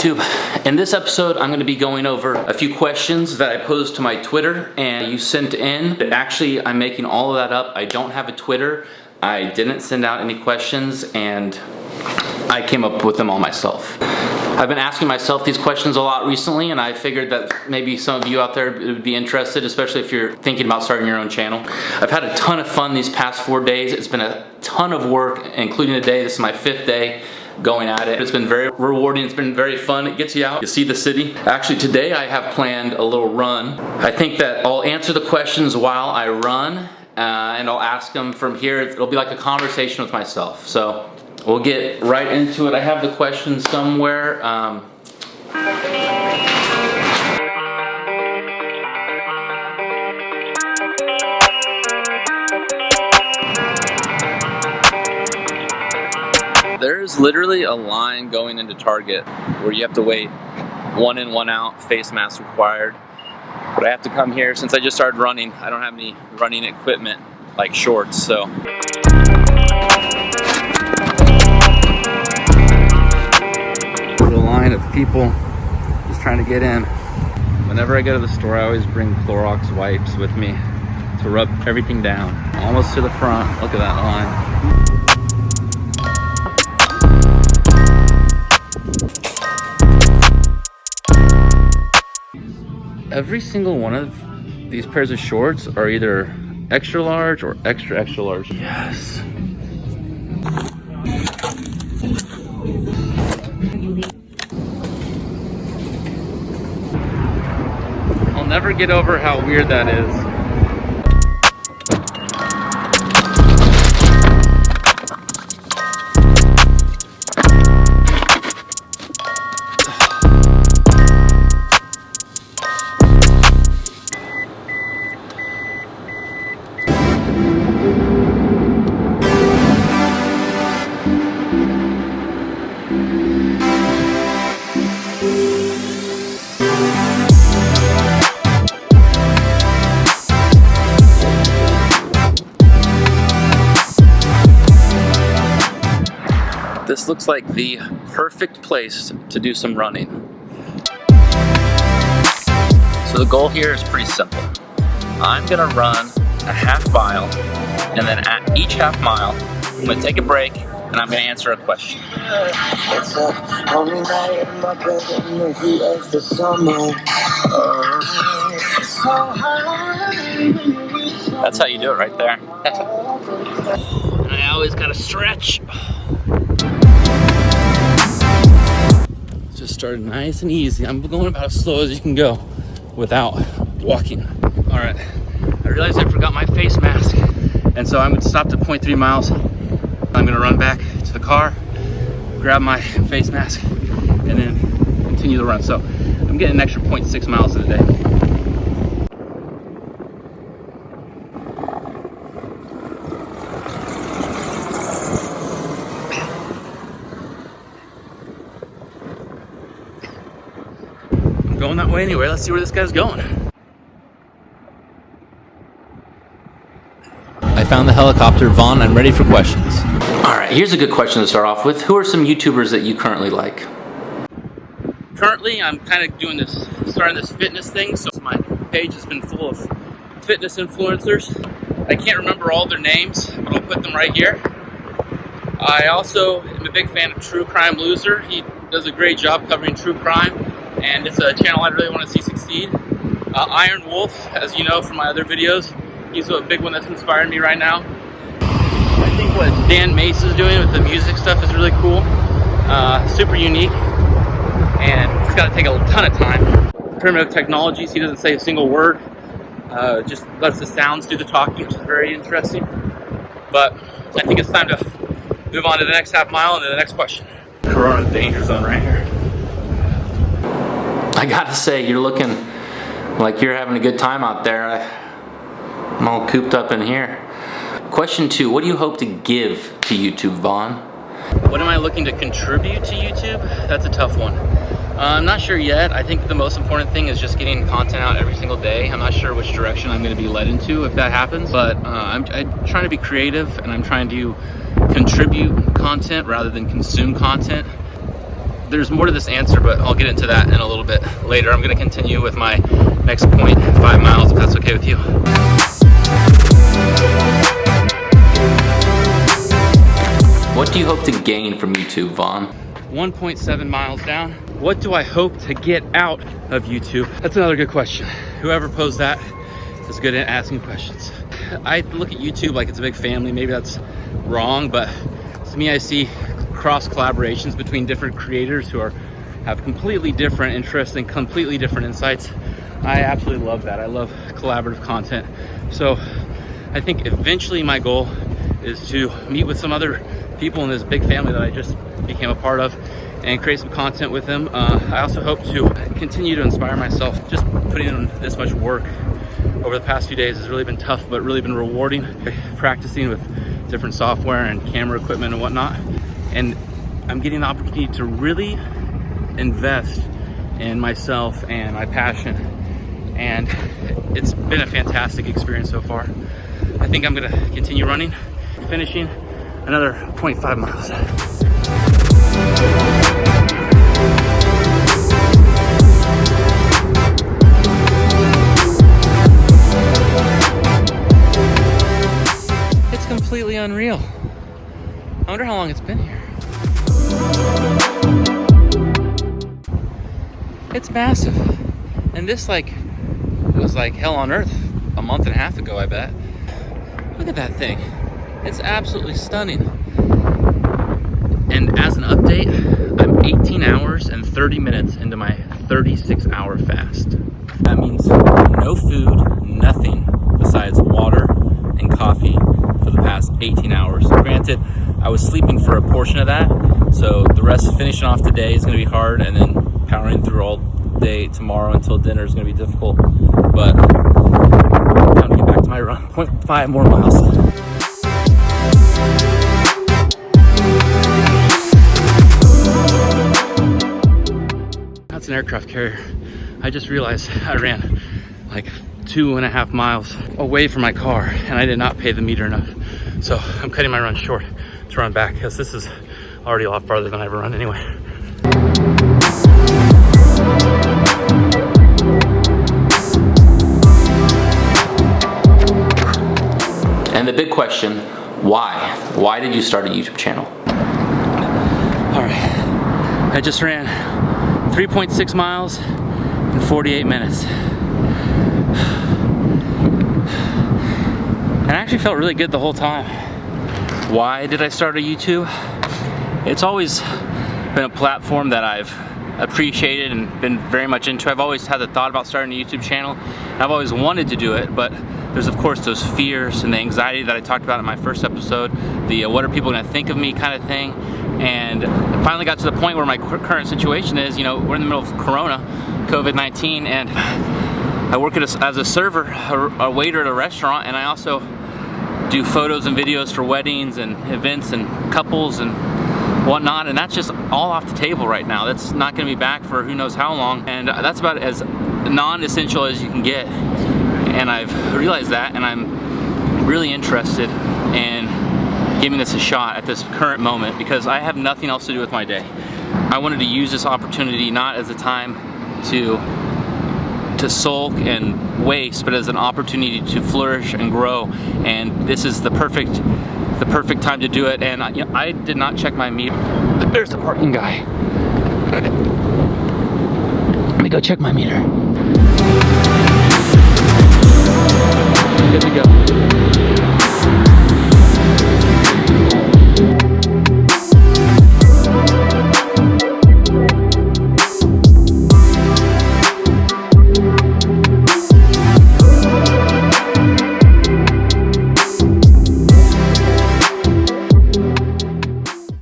YouTube. In this episode, I'm going to be going over a few questions that I posed to my Twitter and you sent in. Actually, I'm making all of that up. I don't have a Twitter. I didn't send out any questions and I came up with them all myself. I've been asking myself these questions a lot recently, and I figured that maybe some of you out there would be interested, especially if you're thinking about starting your own channel. I've had a ton of fun these past 4 days. It's been a ton of work, including today. This is my 5th day going at it. It's been very rewarding. It's been very fun. It gets you out. You see the city. Actually, today I have planned a little run. I think that I'll answer the questions while I run, and I'll ask them from here. It'll be like a conversation with myself. So we'll get right into it. I have the questions somewhere. There's literally a line going into Target where you have to wait 1 in, 1 out, face mask required. But I have to come here since I just started running. I don't have any running equipment like shorts, so. A line of people just trying to get in. Whenever I go to the store, I always bring Clorox wipes with me to rub everything down. Almost to the front. Look at that line. Every single one of these pairs of shorts are either extra large or extra large. Yes. I'll never get over how weird that is. This looks like the perfect place to do some running. So the goal here is pretty simple. I'm gonna run a half mile, and then at each half mile, I'm gonna take a break and I'm gonna answer a question. That's how you do it right there. And I always gotta stretch. Just started nice and easy. I'm going about as slow as you can go without walking. All right, I realized I forgot my face mask. And so I'm gonna stop at 0.3 miles. I'm gonna run back to the car, grab my face mask, and then continue the run. So I'm getting an extra 0.6 miles in a day. Going that way anyway. Let's see where this guy's going. I found the helicopter. Vaughn, I'm ready for questions. All right, here's a good question to start off with. Who are some YouTubers that you currently like? Currently, I'm kind of starting this fitness thing, so my page has been full of fitness influencers. I can't remember all their names, but I'll put them right here. I also am a big fan of True Crime Loser. He does a great job covering true crime, and it's a channel I really want to see succeed. Iron Wolf, as you know from my other videos, he's a big one that's inspired me right now. I think what Dan Mace is doing with the music stuff is really cool, super unique, and it's got to take a ton of time. Primitive Technologies, he doesn't say a single word, just lets the sounds do the talking, which is very interesting. But I think it's time to move on to the next half mile and then the next question. Corona danger zone right here. I gotta say, you're looking like you're having a good time out there. I'm all cooped up in here. Question 2, what do you hope to give to YouTube, Vaughn? What am I looking to contribute to YouTube? That's a tough one. I'm not sure yet. I think the most important thing is just getting content out every single day. I'm not sure which direction I'm going to be led into if that happens, but I'm trying to be creative and I'm trying to contribute content rather than consume content. there's more to this answer, but I'll get into that in a little bit later. I'm gonna continue with my next point, 5 miles, if that's okay with you. What do you hope to gain from YouTube, Vaughn? 1.7 miles down. What do I hope to get out of YouTube? That's another good question. Whoever posed that is good at asking questions. I look at YouTube like it's a big family. Maybe that's wrong, but to me, I see cross collaborations between different creators who have completely different interests and completely different insights. I absolutely love that. I love collaborative content. So I think eventually my goal is to meet with some other people in this big family that I just became a part of and create some content with them. I also hope to continue to inspire myself. Just putting in this much work over the past few days has really been tough, but really been rewarding. Practicing with different software and camera equipment and whatnot. And I'm getting the opportunity to really invest in myself and my passion. And it's been a fantastic experience so far. I think I'm gonna continue running, finishing another 0.5 miles. It's completely unreal. I wonder how long it's been here. It's massive. And this was like hell on earth a month and a half ago, I bet. Look at that thing. It's absolutely stunning. And as an update, I'm 18 hours and 30 minutes into my 36-hour fast. That means no food, nothing besides water and coffee for the past 18 hours. Granted, I was sleeping for a portion of that, so the rest of finishing off today is gonna be hard, and then powering through all day tomorrow until dinner is gonna be difficult. But time to get back to my run, 0.5 more miles. That's an aircraft carrier. I just realized I ran like 2.5 miles away from my car and I did not pay the meter enough. So I'm cutting my run short to run back because this is already a lot farther than I ever run anyway. And the big question, why? Why did you start a YouTube channel? All right, I just ran 3.6 miles in 48 minutes. And I actually felt really good the whole time. Why did I start a YouTube? It's always been a platform that I've appreciated and been very much into. I've always had the thought about starting a YouTube channel. I've always wanted to do it, but there's of course those fears and the anxiety that I talked about in my first episode, the what are people gonna think of me kind of thing. And I finally got to the point where my current situation is, we're in the middle of Corona, COVID-19, and I work as a server, a waiter at a restaurant, and I also do photos and videos for weddings and events and couples and whatnot, and that's just all off the table right now. That's not gonna be back for who knows how long, and that's about as non-essential as you can get. And I've realized that, and I'm really interested in giving this a shot at this current moment because I have nothing else to do with my day. I wanted to use this opportunity not as a time to sulk and waste, but as an opportunity to flourish and grow. And this is the perfect time to do it. And I did not check my meter. There's the parking guy. Let me go check my meter.